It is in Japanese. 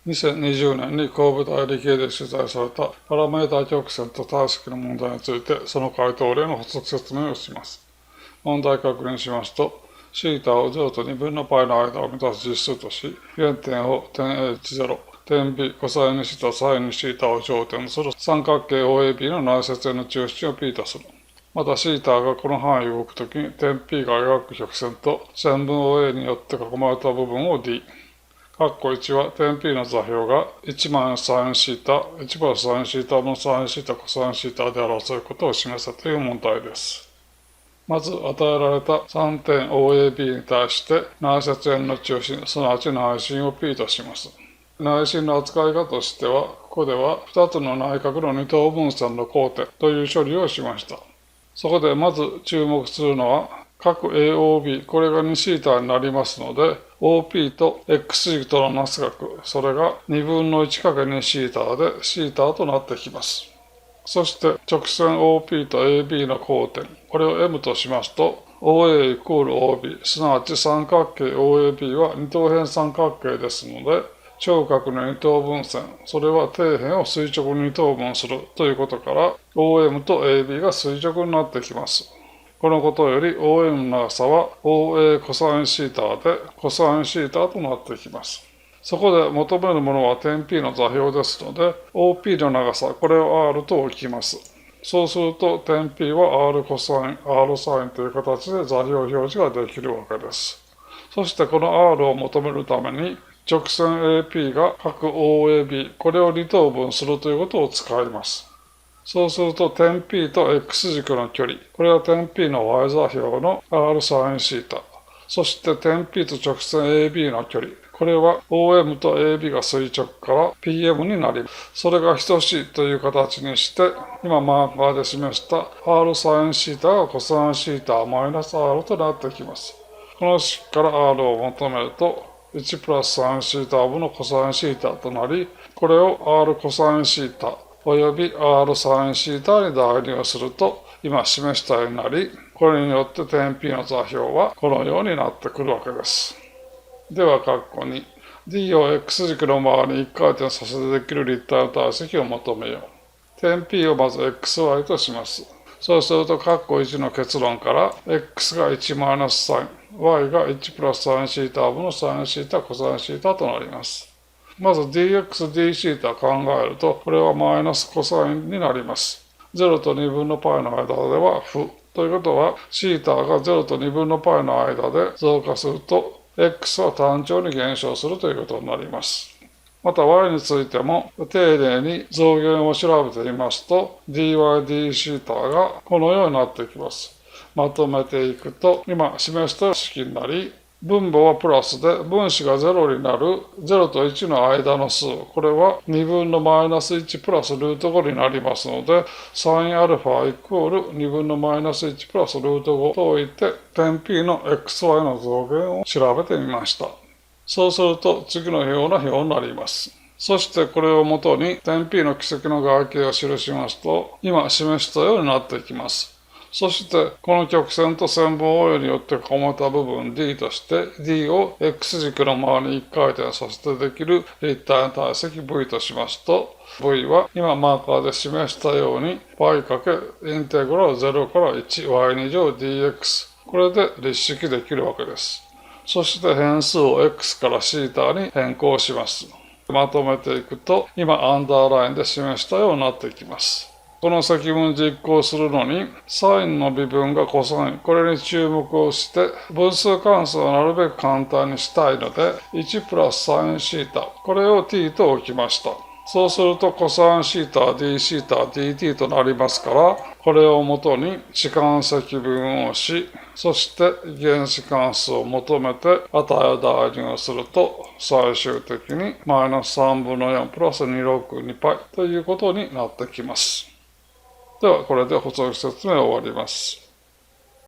2020年に神戸大理系で取材されたパラメータ曲線と体積の問題について、その回答例の補足説明をします。問題確認しますと、θ を0と2分の π の間を満たす実数とし、原点を点 H0、点 B、コサインθ、サインθを頂点とする三角形 OAB の内接円の中心を P とする。またθがこの範囲を動くときに点 P が描く曲線と線分 OA によって囲まれた部分を D。括弧1は点 P の座標が1マイナスサインθ、1プラスサインθ分サインθ、コサインθであろうということを示せという問題です。まず与えられた3点 OAB に対して内接円の中心、すなわち内心を P とします。内心の扱い方としては、ここでは2つの内角の二等分線の交点という処理をしました。そこでまず注目するのは、角 AOB、これが 2θ になりますので、OP と X 軸とのなす角、それが2分の 1×2θ でθとなってきます。そして直線 OP と AB の交点、これを M としますと、OA イコール OB、すなわち三角形 OAB は二等辺三角形ですので、頂角の二等分線、それは底辺を垂直に二等分するということから、OM と AB が垂直になってきます。このことより OM の長さは OA コサインθでコサインθとなってきます。そこで求めるものは点 P の座標ですので、OP の長さ、これを R と置きます。そうすると点 P は R コサイン、R サインという形で座標表示ができるわけです。そしてこの R を求めるために、直線 AP が角 OAB、これを二等分するということを使います。そうすると点 P と X 軸の距離、これは点 P の Y 座標の R サインθ、そして点 P と直線 AB の距離、これは OM と AB が垂直から PM になります。それが等しいという形にして、今マーカーで示した R サインθがコサインθマイナス R となってきます。この式から R を求めると、1プラスサインθ分のコサインθとなり、これを R コサインθおよび R サインθに代入すると、今示したようになり、これによって点 P の座標はこのようになってくるわけです。では、括弧2。D を X 軸の周りに1回転させてできる立体の体積を求めよう。点 P をまず XY とします。そうすると、括弧1の結論から、X が1マイナスサイン、Y が1プラスサインθ分のサインθ、コサインθとなります。まず dx、dθ 考えると、これはマイナスコサインになります。0と2分の π の間では負。ということは、θ が0と2分の π の間で増加すると、x は単調に減少するということになります。また y についても、丁寧に増減を調べてみますと、dy、dθ がこのようになってきます。まとめていくと、今示した式になり、分母はプラスで、分子が0になる0と1の間の数。これは2分のマイナス1プラスルート5になりますので、サインアルファイコール2分のマイナス1プラスルート5と置いて、点 P の XY の増減を調べてみました。そうすると次のような表になります。そしてこれをもとに点 P の軌跡の外形を記しますと、今示したようになっていきます。そして、この曲線と線分 OA によって囲まれた部分 D として、D を X 軸の周りに1回転させてできる立体の体積 V としますと、V は今マーカーで示したように π× インテグラル0から 1y2 乗 dx。これで立式できるわけです。そして変数を x から θ に変更します。まとめていくと、今アンダーラインで示したようになっていきます。この積分実行するのに、サインの微分がコサイン、これに注目をして、分数関数をなるべく簡単にしたいので、1プラスサインθ、これを t と置きました。そうするとコサインθ、dθ、dt となりますから、これをもとに置換積分をし、そして原子関数を求めて値を代入すると、最終的にマイナス3分の4プラス 262π ということになってきます。では、これで補足説明を終わります。